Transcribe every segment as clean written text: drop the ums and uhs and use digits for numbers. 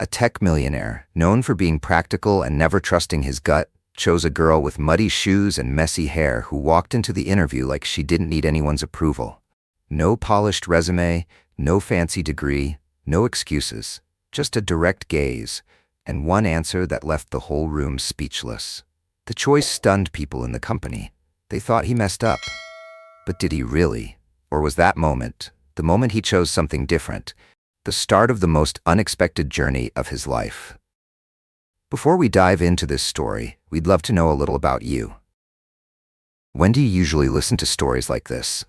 A tech millionaire, known for being practical and never trusting his gut, chose a girl with muddy shoes and messy hair who walked into the interview like she didn't need anyone's approval. No polished resume, no fancy degree, no excuses, just a direct gaze, and one answer that left the whole room speechless. The choice stunned people in the company. They thought he messed up. But did he really? Or was that moment, the moment he chose something different, the start of the most unexpected journey of his life? Before we dive into this story, we'd love to know a little about you. When do you usually listen to stories like this?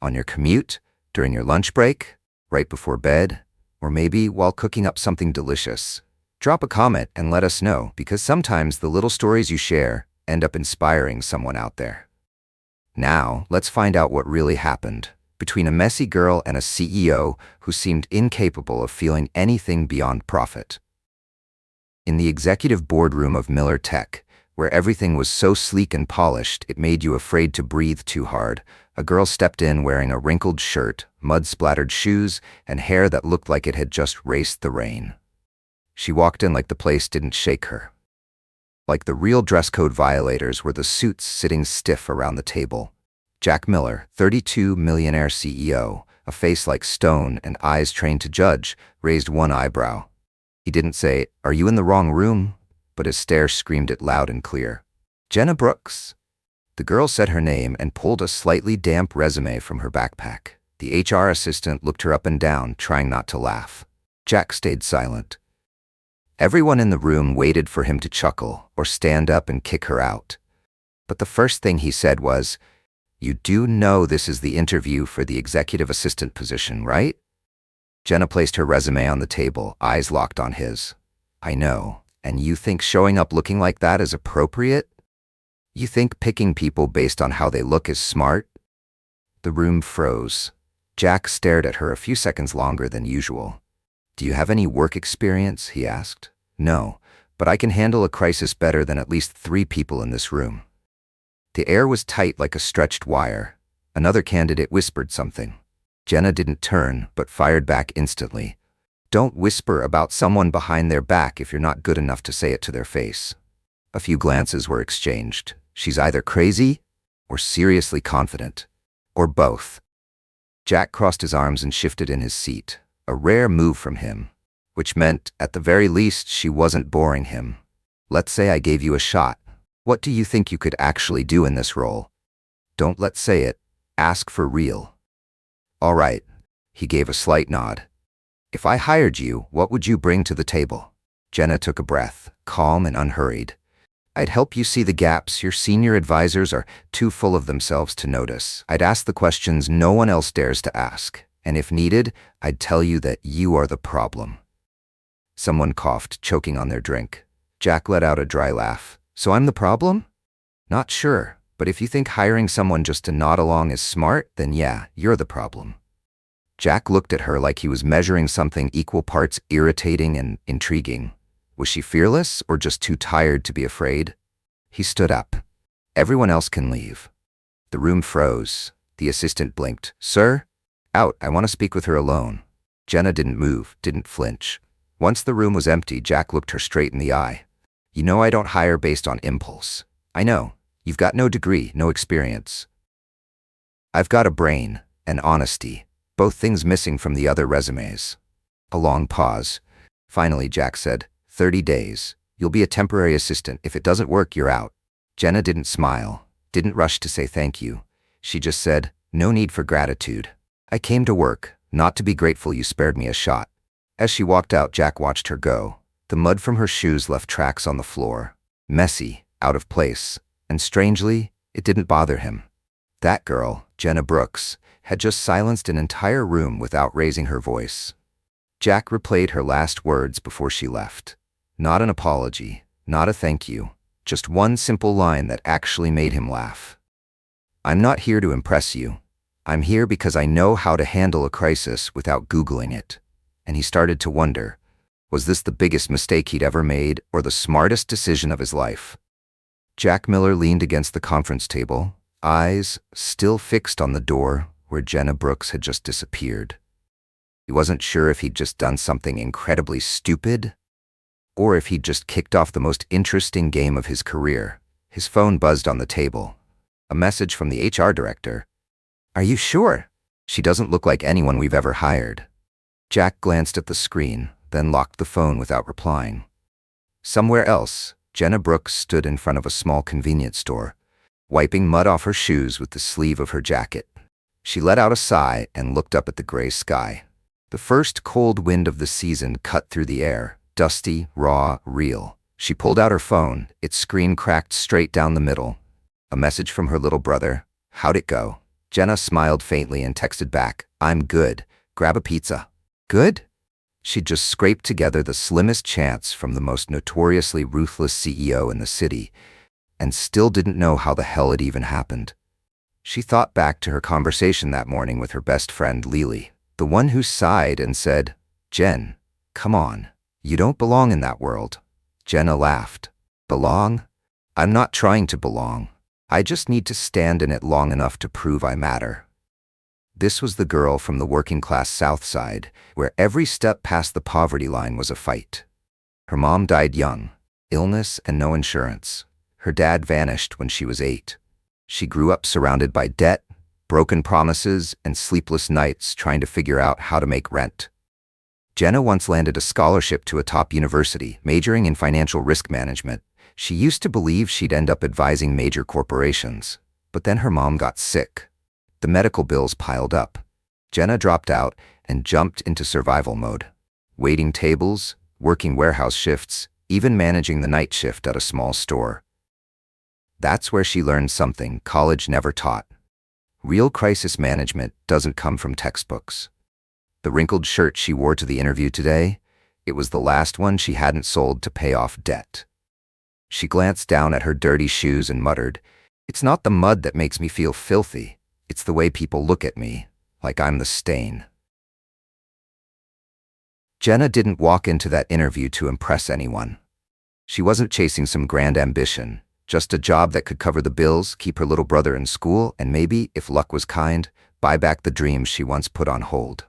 On your commute, during your lunch break, right before bed, or maybe while cooking up something delicious? Drop a comment and let us know, because sometimes the little stories you share end up inspiring someone out there. Now, let's find out what really happened between a messy girl and a CEO who seemed incapable of feeling anything beyond profit. In the executive boardroom of Miller Tech, where everything was so sleek and polished it made you afraid to breathe too hard, a girl stepped in wearing a wrinkled shirt, mud-splattered shoes, and hair that looked like it had just raced the rain. She walked in like the place didn't shake her. Like the real dress code violators were the suits sitting stiff around the table. Jack Miller, 32, Millionaire CEO, a face like stone and eyes trained to judge, raised one eyebrow. He didn't say, "Are you in the wrong room?" but his stare screamed it loud and clear. "Jenna Brooks." The girl said her name and pulled a slightly damp resume from her backpack. The HR assistant looked her up and down, trying not to laugh. Jack stayed silent. Everyone in the room waited for him to chuckle or stand up and kick her out. But the first thing he said was, "You do know this is the interview for the executive assistant position, right?" Jenna placed her resume on the table, eyes locked on his. "I know. And you think showing up looking like that is appropriate? You think picking people based on how they look is smart?" The room froze. Jack stared at her a few seconds longer than usual. "Do you have any work experience?" he asked. "No, but I can handle a crisis better than at least 3 people in this room." The air was tight like a stretched wire. Another candidate whispered something. Jenna didn't turn, but fired back instantly. "Don't whisper about someone behind their back if you're not good enough to say it to their face." A few glances were exchanged. She's either crazy or seriously confident, or both. Jack crossed his arms and shifted in his seat, a rare move from him, which meant, at the very least, she wasn't boring him. "Let's say I gave you a shot. What do you think you could actually do in this role? Don't let's say it, ask for real." "All right," he gave a slight nod. "If I hired you, what would you bring to the table?" Jenna took a breath, calm and unhurried. "I'd help you see the gaps your senior advisors are too full of themselves to notice. I'd ask the questions no one else dares to ask. And if needed, I'd tell you that you are the problem." Someone coughed, choking on their drink. Jack let out a dry laugh. "So I'm the problem?" "Not sure, but if you think hiring someone just to nod along is smart, then yeah, you're the problem." Jack looked at her like he was measuring something equal parts irritating and intriguing. Was she fearless or just too tired to be afraid? He stood up. "Everyone else can leave." The room froze. The assistant blinked. "Sir?" "Out, I want to speak with her alone." Jenna didn't move, didn't flinch. Once the room was empty, Jack looked her straight in the eye. "You know I don't hire based on impulse. I know. You've got no degree, no experience. I've got a brain and honesty, both things missing from the other resumes." A long pause. Finally, Jack said, 30 days. You'll be a temporary assistant. If it doesn't work, you're out." Jenna didn't smile, didn't rush to say thank you. She just said, "No need for gratitude. I came to work, not to be grateful you spared me a shot." As she walked out, Jack watched her go. The mud from her shoes left tracks on the floor. Messy, out of place, and strangely, it didn't bother him. That girl, Jenna Brooks, had just silenced an entire room without raising her voice. Jack replayed her last words before she left. Not an apology, not a thank you, just one simple line that actually made him laugh. "I'm not here to impress you. I'm here because I know how to handle a crisis without Googling it." And he started to wonder, was this the biggest mistake he'd ever made or the smartest decision of his life? Jack Miller leaned against the conference table, eyes still fixed on the door where Jenna Brooks had just disappeared. He wasn't sure if he'd just done something incredibly stupid, or if he'd just kicked off the most interesting game of his career. His phone buzzed on the table. A message from the HR director. "Are you sure? She doesn't look like anyone we've ever hired." Jack glanced at the screen, then locked the phone without replying. Somewhere else, Jenna Brooks stood in front of a small convenience store, wiping mud off her shoes with the sleeve of her jacket. She let out a sigh and looked up at the gray sky. The first cold wind of the season cut through the air, dusty, raw, real. She pulled out her phone, its screen cracked straight down the middle. A message from her little brother. "How'd it go?" Jenna smiled faintly and texted back, "I'm good. Grab a pizza." Good? She'd just scraped together the slimmest chance from the most notoriously ruthless CEO in the city, and still didn't know how the hell it even happened. She thought back to her conversation that morning with her best friend Lily, the one who sighed and said, "Jen, come on, you don't belong in that world." Jenna laughed. "Belong? I'm not trying to belong. I just need to stand in it long enough to prove I matter." This was the girl from the working-class South Side, where every step past the poverty line was a fight. Her mom died young, illness and no insurance. Her dad vanished when she was 8. She grew up surrounded by debt, broken promises, and sleepless nights trying to figure out how to make rent. Jenna once landed a scholarship to a top university, majoring in financial risk management. She used to believe she'd end up advising major corporations, but then her mom got sick. The medical bills piled up. Jenna dropped out and jumped into survival mode, waiting tables, working warehouse shifts, even managing the night shift at a small store. That's where she learned something college never taught. Real crisis management doesn't come from textbooks. The wrinkled shirt she wore to the interview today, it was the last one she hadn't sold to pay off debt. She glanced down at her dirty shoes and muttered, "It's not the mud that makes me feel filthy. It's the way people look at me, like I'm the stain." Jenna didn't walk into that interview to impress anyone. She wasn't chasing some grand ambition, just a job that could cover the bills, keep her little brother in school, and maybe, if luck was kind, buy back the dreams she once put on hold.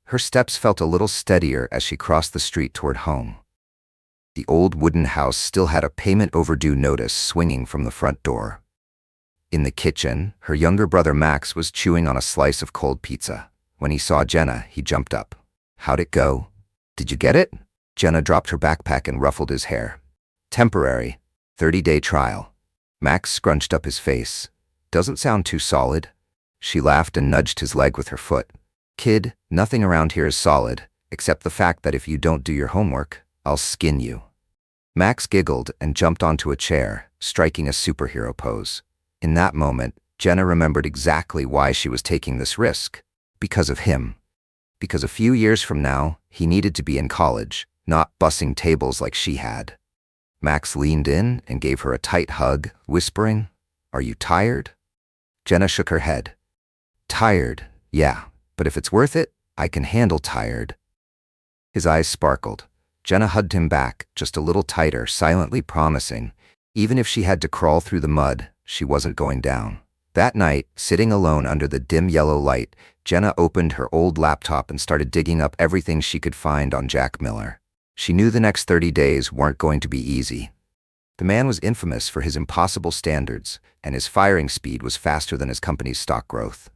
Her steps felt a little steadier as she crossed the street toward home. The old wooden house still had a payment overdue notice swinging from the front door. In the kitchen, her younger brother Max was chewing on a slice of cold pizza. When he saw Jenna, he jumped up. "How'd it go? Did you get it?" Jenna dropped her backpack and ruffled his hair. "Temporary. 30-day trial." Max scrunched up his face. "Doesn't sound too solid." She laughed and nudged his leg with her foot. "Kid, nothing around here is solid, except the fact that if you don't do your homework, I'll skin you." Max giggled and jumped onto a chair, striking a superhero pose. In that moment, Jenna remembered exactly why she was taking this risk. Because of him. Because a few years from now, he needed to be in college, not bussing tables like she had. Max leaned in and gave her a tight hug, whispering, "Are you tired?" Jenna shook her head. "Tired, yeah, but if it's worth it, I can handle tired." His eyes sparkled. Jenna hugged him back, just a little tighter, silently promising, even if she had to crawl through the mud, she wasn't going down. That night, sitting alone under the dim yellow light, Jenna opened her old laptop and started digging up everything she could find on Jack Miller. She knew the next 30 days weren't going to be easy. The man was infamous for his impossible standards, and his firing speed was faster than his company's stock growth.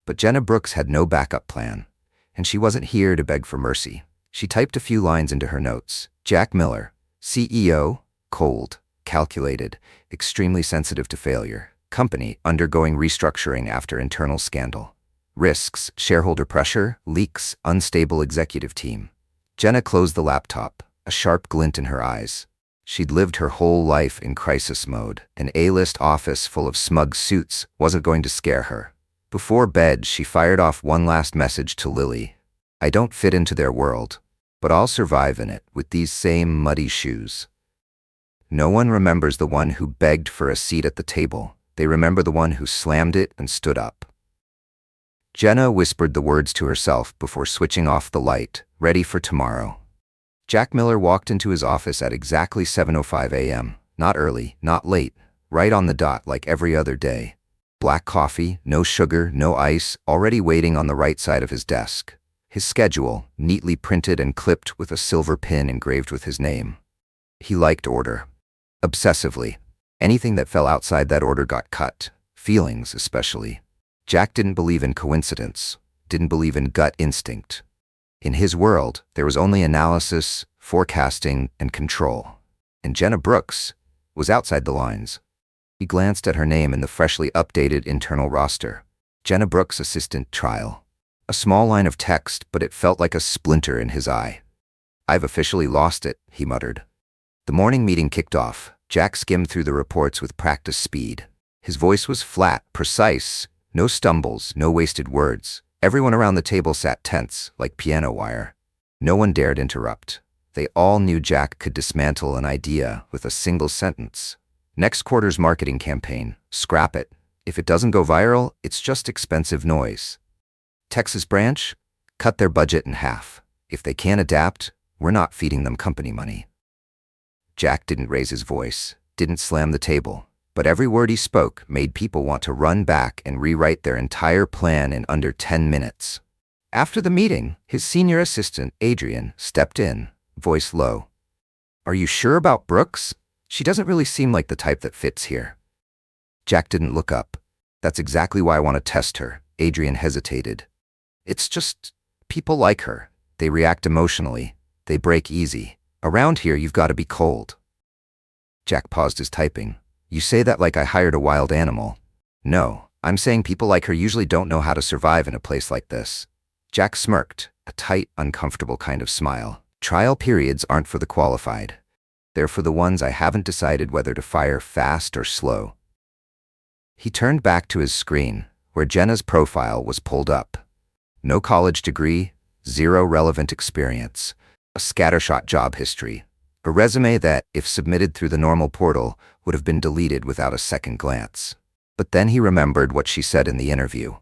But Jenna Brooks had no backup plan, and she wasn't here to beg for mercy. She typed a few lines into her notes. Jack Miller, CEO, cold, calculated, extremely sensitive to failure. Company undergoing restructuring after internal scandal. Risks, shareholder pressure, leaks, unstable executive team. Jenna closed the laptop, a sharp glint in her eyes. She'd lived her whole life in crisis mode. An A-list office full of smug suits wasn't going to scare her. Before bed, she fired off one last message to Lily. "I don't fit into their world, but I'll survive in it with these same muddy shoes." No one remembers the one who begged for a seat at the table. They remember the one who slammed it and stood up. Jenna whispered the words to herself before switching off the light, ready for tomorrow. Jack Miller walked into his office at exactly 7:05 a.m., not early, not late, right on the dot like every other day. Black coffee, no sugar, no ice, already waiting on the right side of his desk. His schedule, neatly printed and clipped with a silver pin engraved with his name. He liked order. Obsessively. Anything that fell outside that order got cut. Feelings, especially. Jack didn't believe in coincidence, didn't believe in gut instinct. In his world, there was only analysis, forecasting, and control. And Jenna Brooks was outside the lines. He glanced at her name in the freshly updated internal roster. Jenna Brooks, assistant trial. A small line of text, but it felt like a splinter in his eye. "I've officially lost it," he muttered. The morning meeting kicked off. Jack skimmed through the reports with practiced speed. His voice was flat, precise, no stumbles, no wasted words. Everyone around the table sat tense, like piano wire. No one dared interrupt. They all knew Jack could dismantle an idea with a single sentence. "Next quarter's marketing campaign. Scrap it. If it doesn't go viral, it's just expensive noise. Texas branch? Cut their budget in half. If they can't adapt, we're not feeding them company money." Jack didn't raise his voice, didn't slam the table, but every word he spoke made people want to run back and rewrite their entire plan in under 10 minutes. After the meeting, his senior assistant, Adrian, stepped in, voice low. "Are you sure about Brooks? She doesn't really seem like the type that fits here." Jack didn't look up. "That's exactly why I want to test her." Adrian hesitated. "It's just, people like her. They react emotionally. They break easy. Around here, you've got to be cold." Jack paused his typing. "You say that like I hired a wild animal." "No, I'm saying people like her usually don't know how to survive in a place like this." Jack smirked, a tight, uncomfortable kind of smile. "Trial periods aren't for the qualified. They're for the ones I haven't decided whether to fire fast or slow." He turned back to his screen, where Jenna's profile was pulled up. No college degree, zero relevant experience, a scattershot job history, a resume that, if submitted through the normal portal, would have been deleted without a second glance. But then he remembered what she said in the interview.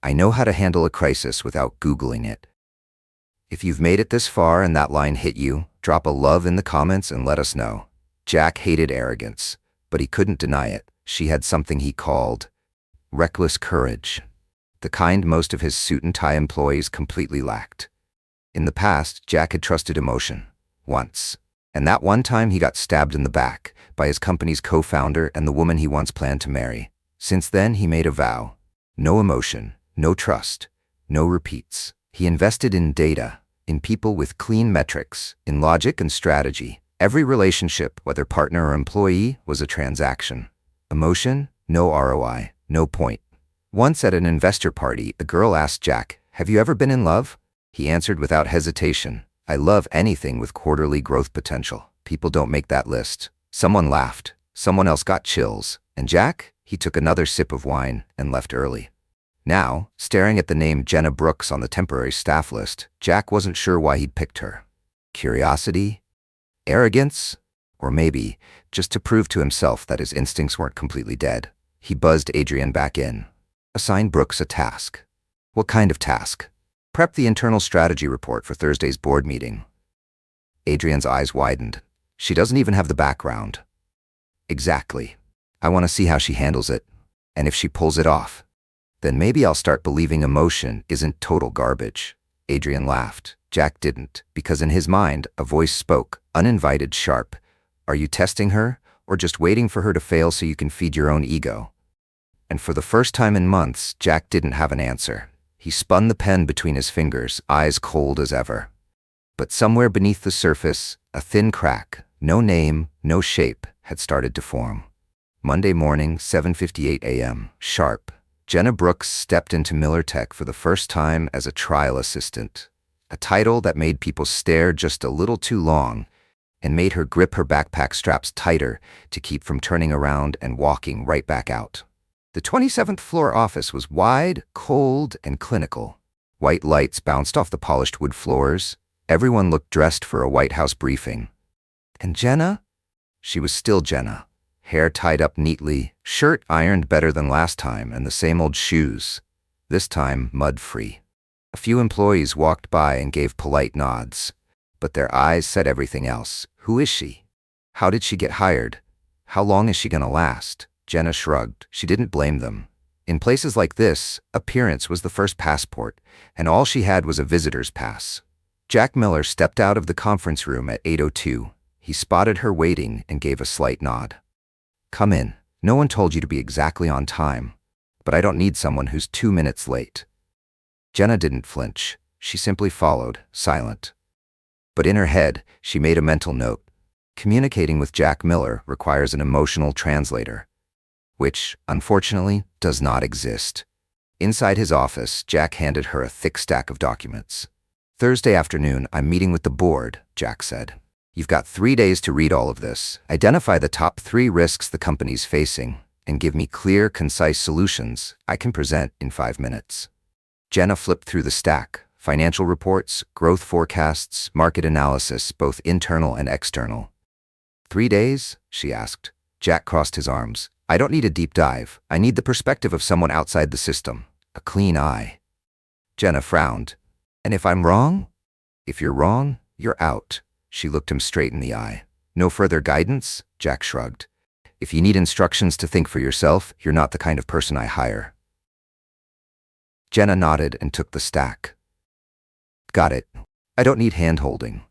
"I know how to handle a crisis without Googling it." If you've made it this far and that line hit you, drop a love in the comments and let us know. Jack hated arrogance, but he couldn't deny it. She had something he called reckless courage, the kind most of his suit and tie employees completely lacked. In the past, Jack had trusted emotion. Once. And that one time he got stabbed in the back by his company's co-founder and the woman he once planned to marry. Since then, he made a vow. No emotion, no trust, no repeats. He invested in data, in people with clean metrics, in logic and strategy. Every relationship, whether partner or employee, was a transaction. Emotion, no ROI, no point. Once at an investor party, a girl asked Jack, "Have you ever been in love?" He answered without hesitation, "I love anything with quarterly growth potential. People don't make that list." Someone laughed, someone else got chills, and Jack, he took another sip of wine and left early. Now, staring at the name Jenna Brooks on the temporary staff list, Jack wasn't sure why he'd picked her. Curiosity? Arrogance? Or maybe, just to prove to himself that his instincts weren't completely dead. He buzzed Adrian back in. "Assign Brooks a task." "What kind of task?" "Prep the internal strategy report for Thursday's board meeting." Adrian's eyes widened. "She doesn't even have the background." "Exactly. I want to see how she handles it. And if she pulls it off, then maybe I'll start believing emotion isn't total garbage." Adrian laughed. Jack didn't, because in his mind, a voice spoke, uninvited, sharp. "Are you testing her, or just waiting for her to fail so you can feed your own ego?" And for the first time in months, Jack didn't have an answer. He spun the pen between his fingers, eyes cold as ever. But somewhere beneath the surface, a thin crack, no name, no shape, had started to form. Monday morning, 7:58 a.m., sharp. Jenna Brooks stepped into Miller Tech for the first time as a trial assistant, a title that made people stare just a little too long and made her grip her backpack straps tighter to keep from turning around and walking right back out. The 27th floor office was wide, cold, and clinical. White lights bounced off the polished wood floors. Everyone looked dressed for a White House briefing. And Jenna? She was still Jenna. Hair tied up neatly, shirt ironed better than last time, and the same old shoes. This time, mud-free. A few employees walked by and gave polite nods, but their eyes said everything else. Who is she? How did she get hired? How long is she gonna last? Jenna shrugged. She didn't blame them. In places like this, appearance was the first passport, and all she had was a visitor's pass. Jack Miller stepped out of the conference room at 8:02. He spotted her waiting and gave a slight nod. "Come in. No one told you to be exactly on time, but I don't need someone who's 2 minutes late." Jenna didn't flinch. She simply followed, silent. But in her head, she made a mental note. Communicating with Jack Miller requires an emotional translator, which, unfortunately, does not exist. Inside his office, Jack handed her a thick stack of documents. "Thursday afternoon, I'm meeting with the board," Jack said. "You've got 3 days to read all of this, identify the top 3 risks the company's facing, and give me clear, concise solutions I can present in 5 minutes. Jenna flipped through the stack. Financial reports, growth forecasts, market analysis, both internal and external. 3 days? She asked. Jack crossed his arms. "I don't need a deep dive. I need the perspective of someone outside the system. A clean eye." Jenna frowned. "And if I'm wrong?" "If you're wrong, you're out." She looked him straight in the eye. "No further guidance?" Jack shrugged. "If you need instructions to think for yourself, you're not the kind of person I hire." Jenna nodded and took the stack. "Got it. I don't need hand-holding."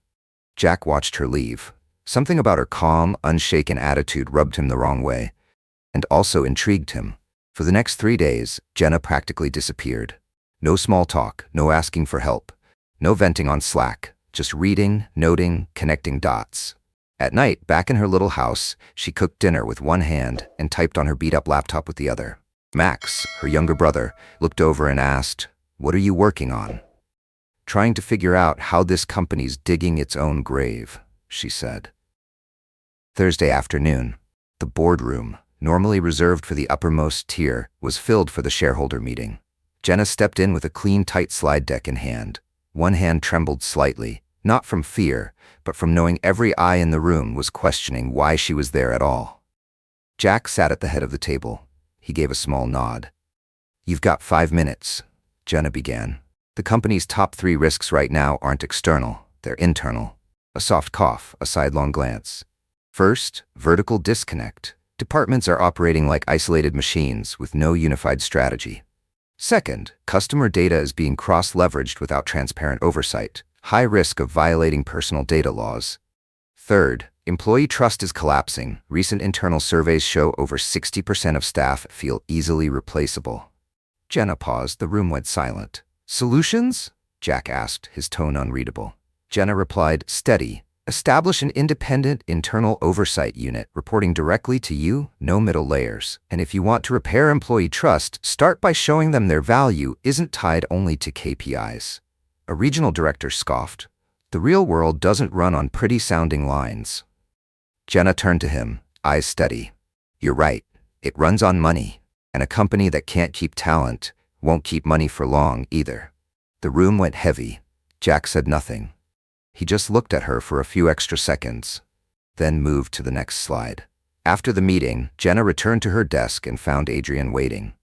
Jack watched her leave. Something about her calm, unshaken attitude rubbed him the wrong way, and also intrigued him. For the next 3 days, Jenna practically disappeared. No small talk, no asking for help, no venting on Slack, just reading, noting, connecting dots. At night, back in her little house, she cooked dinner with one hand and typed on her beat-up laptop with the other. Max, her younger brother, looked over and asked, "What are you working on?" "Trying to figure out how this company's digging its own grave," she said. Thursday afternoon, the boardroom, normally reserved for the uppermost tier, was filled for the shareholder meeting. Jenna stepped in with a clean, tight slide deck in hand. One hand trembled slightly, not from fear, but from knowing every eye in the room was questioning why she was there at all. Jack sat at the head of the table. He gave a small nod. "You've got 5 minutes," Jenna began. "The company's top 3 risks right now aren't external, they're internal." A soft cough, a sidelong glance. "First, vertical disconnect. Departments are operating like isolated machines with no unified strategy. Second, customer data is being cross-leveraged without transparent oversight, high risk of violating personal data laws. Third, employee trust is collapsing. Recent internal surveys show over 60% of staff feel easily replaceable." Jenna paused. The room went silent. "Solutions?" Jack asked, his tone unreadable. Jenna replied, "Steady. Establish an independent internal oversight unit reporting directly to you, no middle layers. And if you want to repair employee trust, start by showing them their value isn't tied only to KPIs." A regional director scoffed. "The real world doesn't run on pretty-sounding lines." Jenna turned to him, eyes steady. "You're right. It runs on money. And a company that can't keep talent won't keep money for long either." The room went heavy. Jack said nothing. He just looked at her for a few extra seconds, then moved to the next slide. After the meeting, Jenna returned to her desk and found Adrian waiting.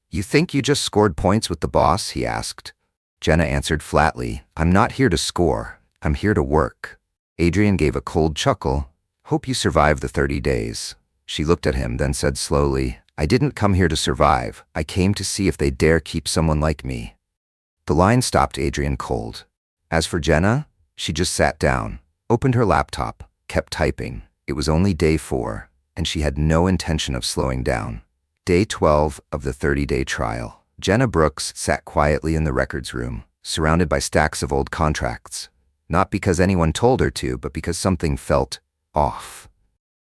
"You think you just scored points with the boss?" he asked. Jenna answered flatly, "I'm not here to score. I'm here to work." Adrian gave a cold chuckle. "Hope you survive the 30 days. She looked at him, then said slowly, "I didn't come here to survive. I came to see if they dare keep someone like me." The line stopped Adrian cold. As for Jenna, she just sat down, opened her laptop, kept typing. It was only day 4, and she had no intention of slowing down. Day 12 of the 30-day trial. Jenna Brooks sat quietly in the records room, surrounded by stacks of old contracts. Not because anyone told her to, but because something felt off.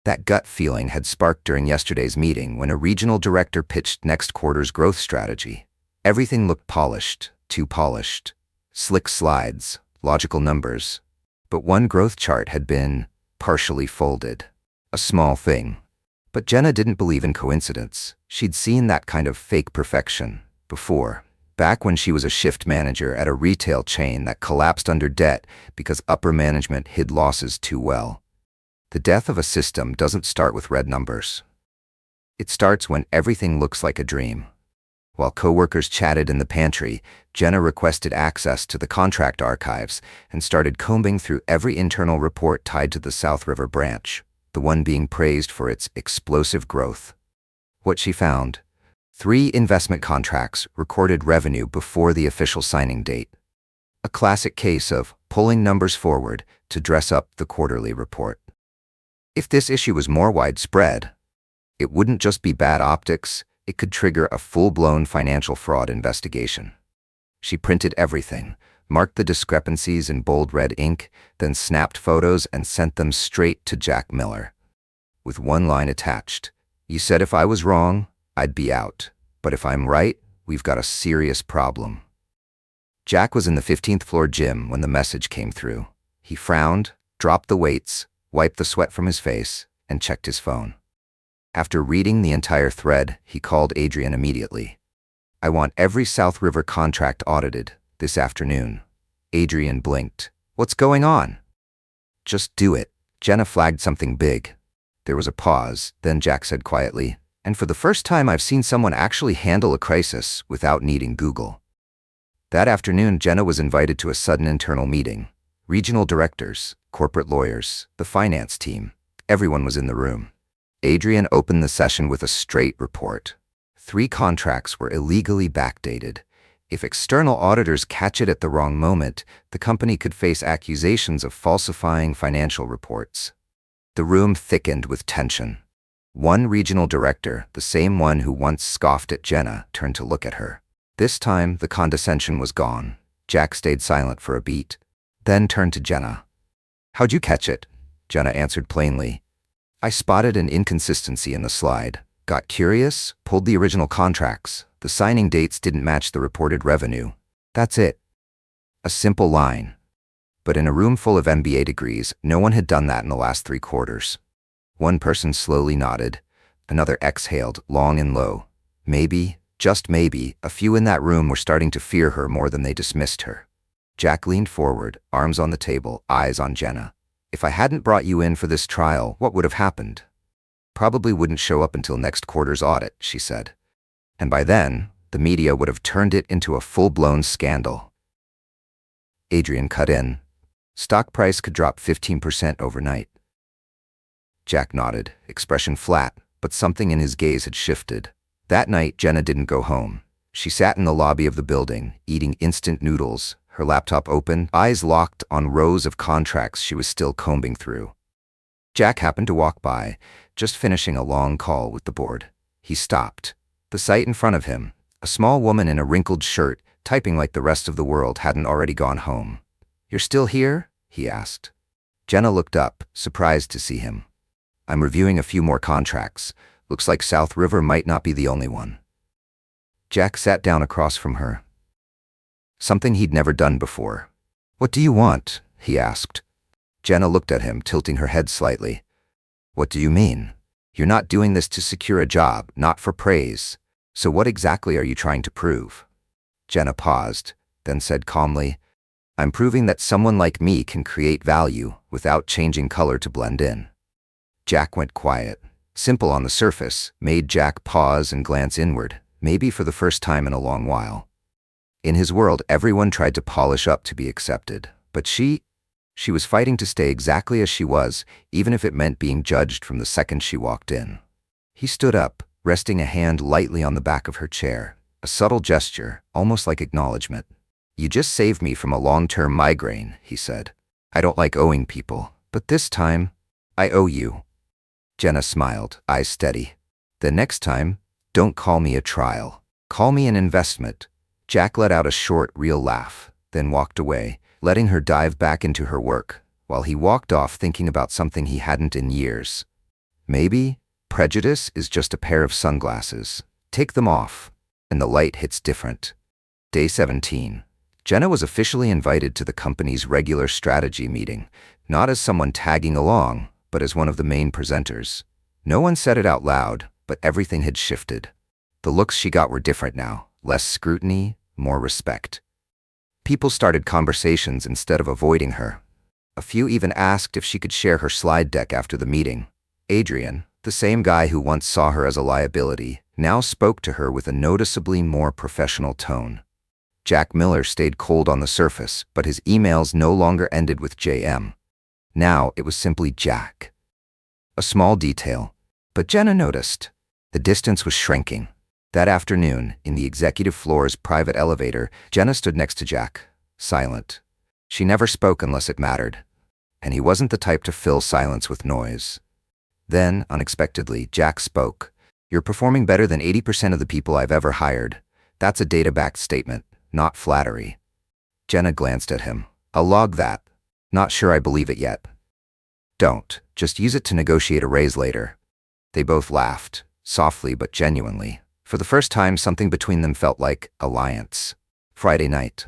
That gut feeling had sparked during yesterday's meeting when a regional director pitched next quarter's growth strategy. Everything looked polished, too polished. Slick slides, logical numbers. But one growth chart had been partially folded. A small thing. But Jenna didn't believe in coincidence. She'd seen that kind of fake perfection before, back when she was a shift manager at a retail chain that collapsed under debt because upper management hid losses too well. The death of a system doesn't start with red numbers. It starts when everything looks like a dream. While coworkers chatted in the pantry, Jenna requested access to the contract archives and started combing through every internal report tied to the South River branch, the one being praised for its explosive growth. What she found? 3 investment contracts recorded revenue before the official signing date. A classic case of pulling numbers forward to dress up the quarterly report. If this issue was more widespread, it wouldn't just be bad optics, it could trigger a full-blown financial fraud investigation. She printed everything, marked the discrepancies in bold red ink, then snapped photos and sent them straight to Jack Miller. With one line attached, "You said if I was wrong, I'd be out. But if I'm right, we've got a serious problem." Jack was in the 15th floor gym when the message came through. He frowned, dropped the weights, wiped the sweat from his face, and checked his phone. After reading the entire thread, he called Adrian immediately. "I want every South River contract audited this afternoon." Adrian blinked. "What's going on?" "Just do it." Jenna flagged something big. There was a pause, then Jack said quietly, "And for the first time I've seen someone actually handle a crisis without needing Google." That afternoon, Jenna was invited to a sudden internal meeting. Regional directors, corporate lawyers, the finance team, everyone was in the room. Adrian opened the session with a straight report. 3 contracts were illegally backdated. If external auditors catch it at the wrong moment, the company could face accusations of falsifying financial reports. The room thickened with tension. One regional director, the same one who once scoffed at Jenna, turned to look at her. This time, the condescension was gone. Jack stayed silent for a beat, then turned to Jenna. "How'd you catch it?" Jenna answered plainly. "I spotted an inconsistency in the slide, got curious, pulled the original contracts. The signing dates didn't match the reported revenue. That's it." A simple line. But in a room full of MBA degrees, no one had done that in the last 3 quarters. One person slowly nodded. Another exhaled, long and low. Maybe, just maybe, a few in that room were starting to fear her more than they dismissed her. Jack leaned forward, arms on the table, eyes on Jenna. "If I hadn't brought you in for this trial, what would have happened?" "Probably wouldn't show up until next quarter's audit," she said. "And by then, the media would have turned it into a full-blown scandal." Adrian cut in. "Stock price could drop 15% overnight." Jack nodded, expression flat, but something in his gaze had shifted. That night, Jenna didn't go home. She sat in the lobby of the building, eating instant noodles, her laptop open, eyes locked on rows of contracts she was still combing through. Jack happened to walk by, just finishing a long call with the board. He stopped. The sight in front of him, a small woman in a wrinkled shirt, typing like the rest of the world hadn't already gone home. "You're still here?" he asked. Jenna looked up, surprised to see him. "I'm reviewing a few more contracts. Looks like South River might not be the only one." Jack sat down across from her. Something he'd never done before. "What do you want?" he asked. Jenna looked at him, tilting her head slightly. "What do you mean? You're not doing this to secure a job, not for praise. So what exactly are you trying to prove?" Jenna paused, then said calmly, "I'm proving that someone like me can create value without changing color to blend in." Jack went quiet. Simple on the surface, made Jack pause and glance inward, maybe for the first time in a long while. In his world, everyone tried to polish up to be accepted, but she was fighting to stay exactly as she was, even if it meant being judged from the second she walked in. He stood up, resting a hand lightly on the back of her chair, a subtle gesture, almost like acknowledgement. "You just saved me from a long-term migraine," he said. "I don't like owing people, but this time, I owe you." Jenna smiled, eyes steady. "The next time, don't call me a trial. Call me an investment." Jack let out a short, real laugh, then walked away, letting her dive back into her work, while he walked off thinking about something he hadn't in years. Maybe prejudice is just a pair of sunglasses. Take them off, and the light hits different. Day 17. Jenna was officially invited to the company's regular strategy meeting, not as someone tagging along, but as one of the main presenters. No one said it out loud, but everything had shifted. The looks she got were different now, less scrutiny, more respect. People started conversations instead of avoiding her. A few even asked if she could share her slide deck after the meeting. Adrian, the same guy who once saw her as a liability, now spoke to her with a noticeably more professional tone. Jack Miller stayed cold on the surface, but his emails no longer ended with JM. Now it was simply Jack. A small detail, but Jenna noticed. The distance was shrinking. That afternoon, in the executive floor's private elevator, Jenna stood next to Jack, silent. She never spoke unless it mattered, and he wasn't the type to fill silence with noise. Then, unexpectedly, Jack spoke. "You're performing better than 80% of the people I've ever hired. That's a data-backed statement, not flattery." Jenna glanced at him. "I'll log that. Not sure I believe it yet." "Don't. Just use it to negotiate a raise later." They both laughed, softly but genuinely. For the first time, something between them felt like alliance. Friday night.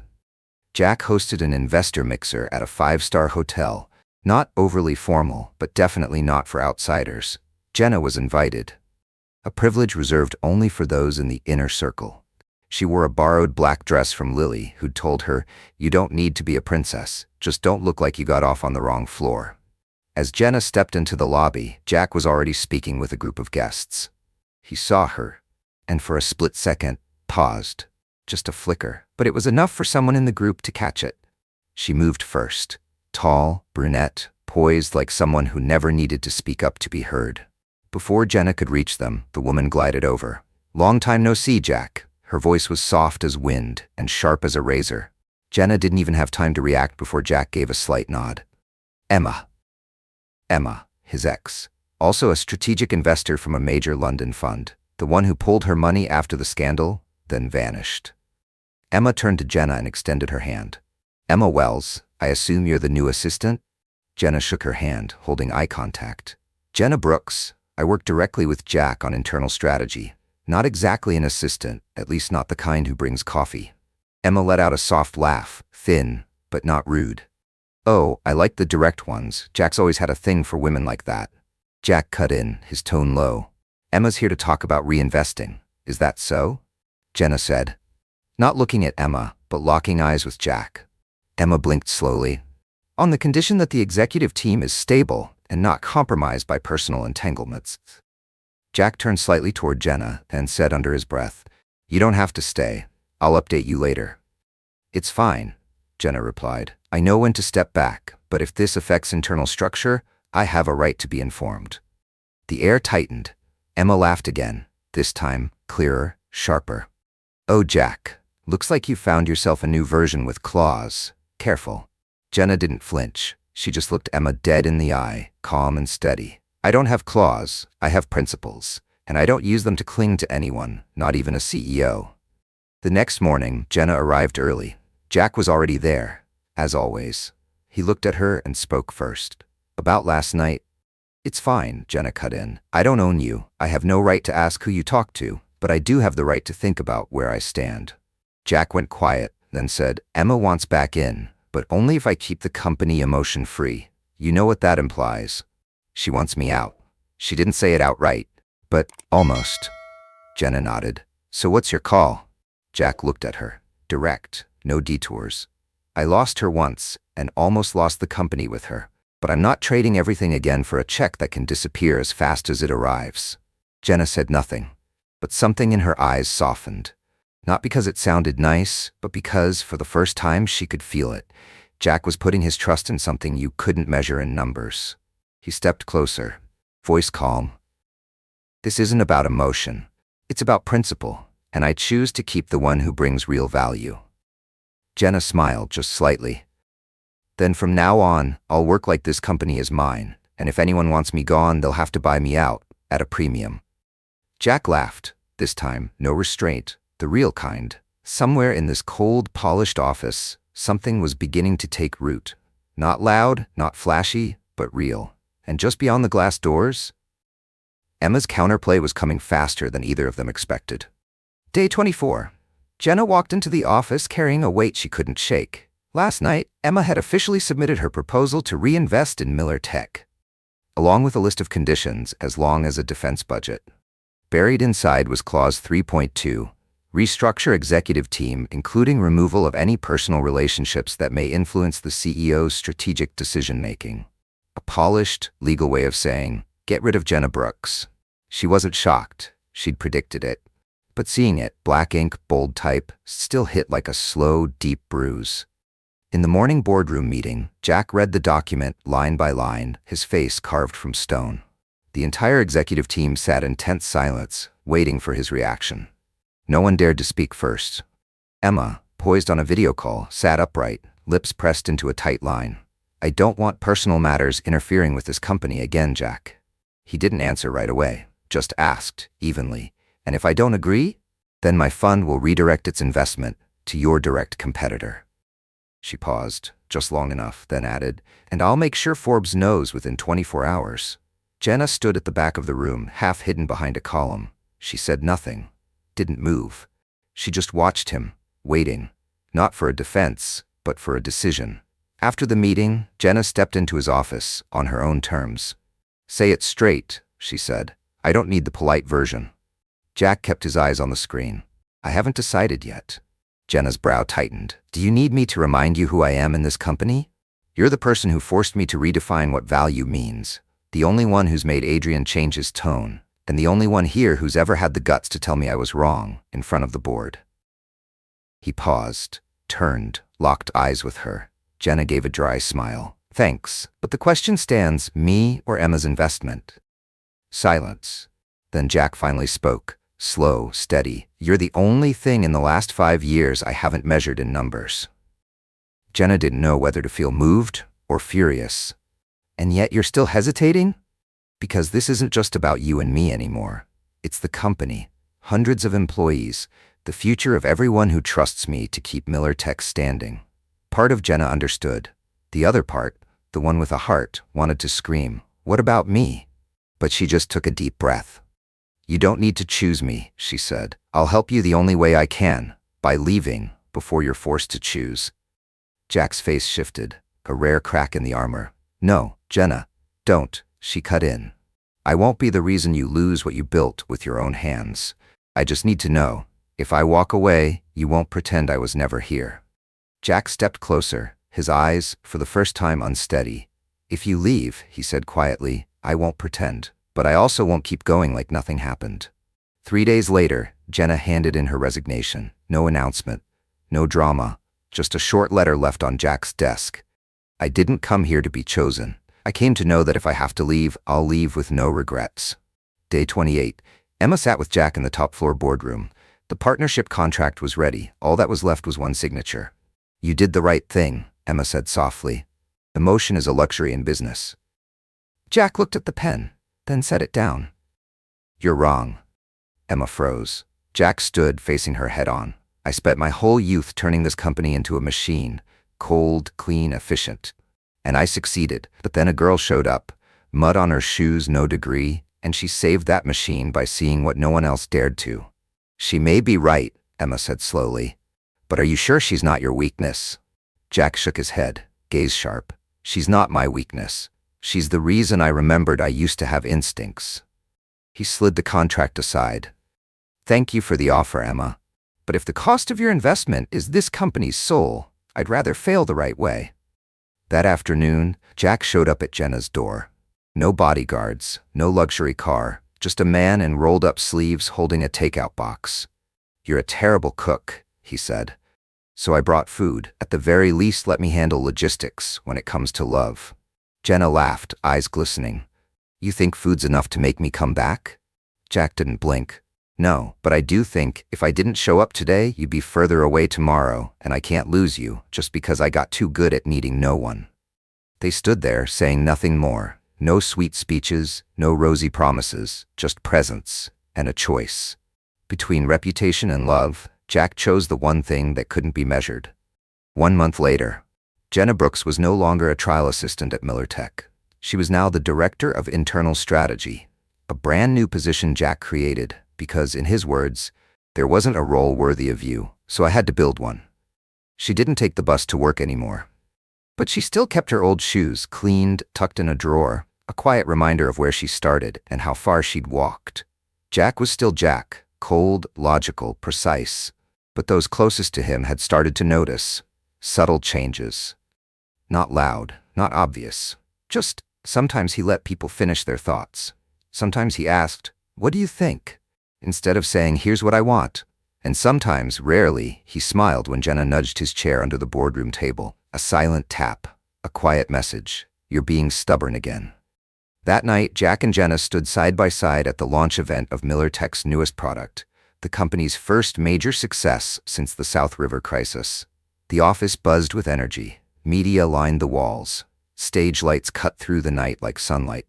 Jack hosted an investor mixer at a 5-star hotel. Not overly formal, but definitely not for outsiders. Jenna was invited. A privilege reserved only for those in the inner circle. She wore a borrowed black dress from Lily, who'd told her, "You don't need to be a princess, just don't look like you got off on the wrong floor." As Jenna stepped into the lobby, Jack was already speaking with a group of guests. He saw her, and for a split second, paused. Just a flicker, but it was enough for someone in the group to catch it. She moved first. Tall, brunette, poised like someone who never needed to speak up to be heard. Before Jenna could reach them, the woman glided over. "Long time no see, Jack." Her voice was soft as wind and sharp as a razor. Jenna didn't even have time to react before Jack gave a slight nod. Emma. Emma, his ex. Also a strategic investor from a major London fund. The one who pulled her money after the scandal, then vanished. Emma turned to Jenna and extended her hand. "Emma Wells, I assume you're the new assistant?" Jenna shook her hand, holding eye contact. "Jenna Brooks. I work directly with Jack on internal strategy. Not exactly an assistant, at least not the kind who brings coffee." Emma let out a soft laugh, thin, but not rude. "Oh, I like the direct ones. Jack's always had a thing for women like that." Jack cut in, his tone low. "Emma's here to talk about reinvesting. Is that so?" Jenna said, not looking at Emma, but locking eyes with Jack. Emma blinked slowly. "On the condition that the executive team is stable and not compromised by personal entanglements." Jack turned slightly toward Jenna and said under his breath, "You don't have to stay. I'll update you later." "It's fine," Jenna replied. "I know when to step back, but if this affects internal structure, I have a right to be informed." The air tightened. Emma laughed again, this time clearer, sharper. "Oh, Jack, looks like you found yourself a new version with claws. Careful." Jenna didn't flinch. She just looked Emma dead in the eye, calm and steady. "I don't have claws, I have principles, and I don't use them to cling to anyone, not even a CEO." The next morning, Jenna arrived early. Jack was already there, as always. He looked at her and spoke first. "About last night?" "It's fine," Jenna cut in. "I don't own you. I have no right to ask who you talked to, but I do have the right to think about where I stand." Jack went quiet, then said, "Emma wants back in, but only if I keep the company emotion-free. You know what that implies." "She wants me out." She didn't say it outright, but almost. Jenna nodded. "So what's your call?" Jack looked at her. Direct, no detours. "I lost her once, and almost lost the company with her. But I'm not trading everything again for a check that can disappear as fast as it arrives." Jenna said nothing, but something in her eyes softened. Not because it sounded nice, but because, for the first time, she could feel it. Jack was putting his trust in something you couldn't measure in numbers. He stepped closer, voice calm. "This isn't about emotion. It's about principle, and I choose to keep the one who brings real value." Jenna smiled just slightly. "Then from now on, I'll work like this company is mine, and if anyone wants me gone, they'll have to buy me out, at a premium." Jack laughed, this time no restraint, the real kind. Somewhere in this cold, polished office, something was beginning to take root. Not loud, not flashy, but real. And just beyond the glass doors, Emma's counterplay was coming faster than either of them expected. Day 24. Jenna walked into the office carrying a weight she couldn't shake. Last night, Emma had officially submitted her proposal to reinvest in Miller Tech, along with a list of conditions as long as a defense budget. Buried inside was Clause 3.2, restructure executive team, including removal of any personal relationships that may influence the CEO's strategic decision-making. A polished, legal way of saying, get rid of Jenna Brooks. She wasn't shocked. She'd predicted it. But seeing it, black ink, bold type, still hit like a slow, deep bruise. In the morning boardroom meeting, Jack read the document line by line, his face carved from stone. The entire executive team sat in tense silence, waiting for his reaction. No one dared to speak first. Emma, poised on a video call, sat upright, lips pressed into a tight line. I don't want personal matters interfering with this company again, Jack. He didn't answer right away, just asked, evenly. And if I don't agree, then my fund will redirect its investment to your direct competitor. She paused, just long enough, then added, and I'll make sure Forbes knows within 24 hours. Jenna stood at the back of the room, half hidden behind a column. She said nothing, didn't move. She just watched him, waiting, not for a defense, but for a decision. After the meeting, Jenna stepped into his office on her own terms. Say it straight, she said. I don't need the polite version. Jack kept his eyes on the screen. I haven't decided yet. Jenna's brow tightened. Do you need me to remind you who I am in this company? You're the person who forced me to redefine what value means. The only one who's made Adrian change his tone, and the only one here who's ever had the guts to tell me I was wrong in front of the board. He paused, turned, locked eyes with her. Jenna gave a dry smile. Thanks, but the question stands, me or Emma's investment? Silence. Then Jack finally spoke, slow, steady. You're the only thing in the last 5 years I haven't measured in numbers. Jenna didn't know whether to feel moved or furious. And yet you're still hesitating? Because this isn't just about you and me anymore. It's the company, hundreds of employees, the future of everyone who trusts me to keep Miller Tech standing. Part of Jenna understood. The other part, the one with a heart, wanted to scream, what about me? But she just took a deep breath. You don't need to choose me, she said. I'll help you the only way I can, by leaving before you're forced to choose. Jack's face shifted, a rare crack in the armor. No, Jenna, don't, she cut in. I won't be the reason you lose what you built with your own hands. I just need to know, if I walk away, you won't pretend I was never here. Jack stepped closer, his eyes, for the first time, unsteady. If you leave, he said quietly, I won't pretend, but I also won't keep going like nothing happened. 3 days later, Jenna handed in her resignation. No announcement, no drama, just a short letter left on Jack's desk. I didn't come here to be chosen. I came to know that if I have to leave, I'll leave with no regrets. Day 28. Emma sat with Jack in the top-floor boardroom. The partnership contract was ready. All that was left was one signature. You did the right thing, Emma said softly. Emotion is a luxury in business. Jack looked at the pen, then set it down. You're wrong. Emma froze. Jack stood, facing her head-on. I spent my whole youth turning this company into a machine. Cold, clean, efficient. And I succeeded, but then a girl showed up, mud on her shoes, no degree, and she saved that machine by seeing what no one else dared to. She may be right, Emma said slowly, but are you sure she's not your weakness? Jack shook his head, gaze sharp. She's not my weakness. She's the reason I remembered I used to have instincts. He slid the contract aside. Thank you for the offer, Emma, but if the cost of your investment is this company's soul, I'd rather fail the right way. That afternoon, Jack showed up at Jenna's door. No bodyguards, no luxury car, just a man in rolled-up sleeves holding a takeout box. You're a terrible cook, he said. So I brought food. At the very least, let me handle logistics when it comes to love. Jenna laughed, eyes glistening. You think food's enough to make me come back? Jack didn't blink. No, but I do think if I didn't show up today, you'd be further away tomorrow, and I can't lose you just because I got too good at needing no one. They stood there, saying nothing more. No sweet speeches, no rosy promises, just presence and a choice. Between reputation and love, Jack chose the one thing that couldn't be measured. 1 month later, Jenna Brooks was no longer a trial assistant at Miller Tech. She was now the Director of Internal Strategy, a brand new position Jack created because, in his words, there wasn't a role worthy of you, so I had to build one. She didn't take the bus to work anymore. But she still kept her old shoes cleaned, tucked in a drawer, a quiet reminder of where she started and how far she'd walked. Jack was still Jack, cold, logical, precise, but those closest to him had started to notice subtle changes. Not loud, not obvious, just sometimes he let people finish their thoughts. Sometimes he asked, "What do you think?" instead of saying, "Here's what I want." And sometimes, rarely, he smiled when Jenna nudged his chair under the boardroom table. A silent tap, a quiet message. You're being stubborn again. That night, Jack and Jenna stood side by side at the launch event of Miller Tech's newest product, the company's first major success since the South River crisis. The office buzzed with energy. Media lined the walls. Stage lights cut through the night like sunlight.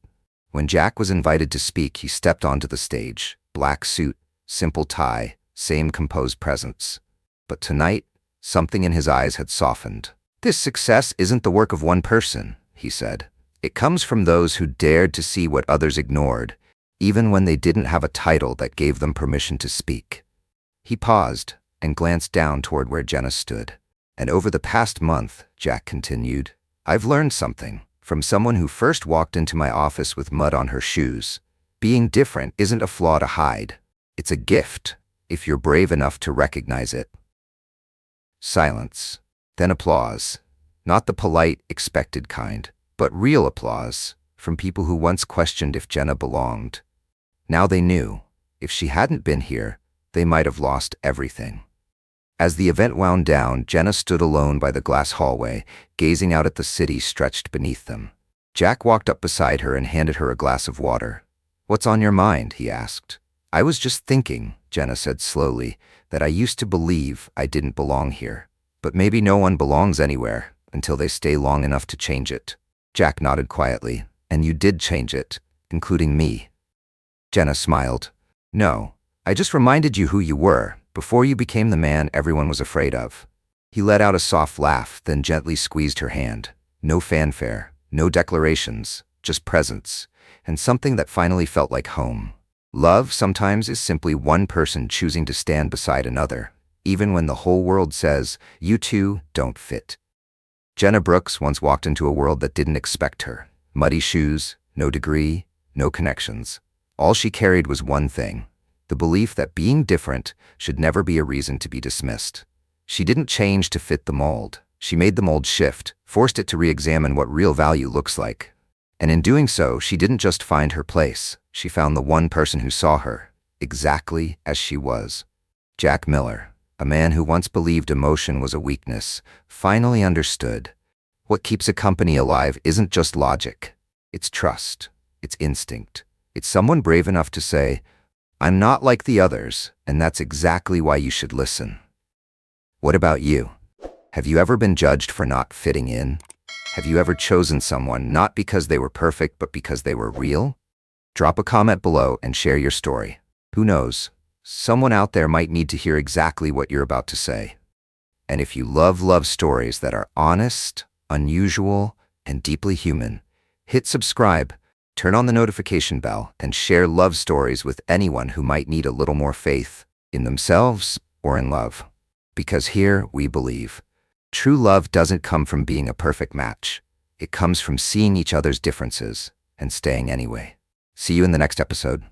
When Jack was invited to speak, he stepped onto the stage. Black suit, simple tie, same composed presence. But tonight, something in his eyes had softened. "This success isn't the work of one person," he said. "It comes from those who dared to see what others ignored, even when they didn't have a title that gave them permission to speak." He paused and glanced down toward where Jenna stood. "And over the past month," Jack continued, "I've learned something from someone who first walked into my office with mud on her shoes. Being different isn't a flaw to hide. It's a gift, if you're brave enough to recognize it." Silence. Then applause. Not the polite, expected kind, but real applause from people who once questioned if Jenna belonged. Now they knew. If she hadn't been here, they might have lost everything. As the event wound down, Jenna stood alone by the glass hallway, gazing out at the city stretched beneath them. Jack walked up beside her and handed her a glass of water. "What's on your mind?" he asked. "I was just thinking," Jenna said slowly, "that I used to believe I didn't belong here. But maybe no one belongs anywhere until they stay long enough to change it." Jack nodded quietly. "And you did change it, including me." Jenna smiled. "No, I just reminded you who you were before you became the man everyone was afraid of." He let out a soft laugh, then gently squeezed her hand. No fanfare, no declarations, just presence, and something that finally felt like home. Love sometimes is simply one person choosing to stand beside another, even when the whole world says, "You two don't fit." Jenna Brooks once walked into a world that didn't expect her. Muddy shoes, no degree, no connections. All she carried was one thing: the belief that being different should never be a reason to be dismissed. She didn't change to fit the mold. She made the mold shift, forced it to re-examine what real value looks like. And in doing so, she didn't just find her place. She found the one person who saw her, exactly as she was. Jack Miller, a man who once believed emotion was a weakness, finally understood. What keeps a company alive isn't just logic. It's trust. It's instinct. It's someone brave enough to say, "I'm not like the others, and that's exactly why you should listen." What about you? Have you ever been judged for not fitting in? Have you ever chosen someone not because they were perfect, but because they were real? Drop a comment below and share your story. Who knows? Someone out there might need to hear exactly what you're about to say. And if you love stories that are honest, unusual, and deeply human, hit subscribe, turn on the notification bell, and share love stories with anyone who might need a little more faith in themselves or in love. Because here we believe true love doesn't come from being a perfect match. It comes from seeing each other's differences and staying anyway. See you in the next episode.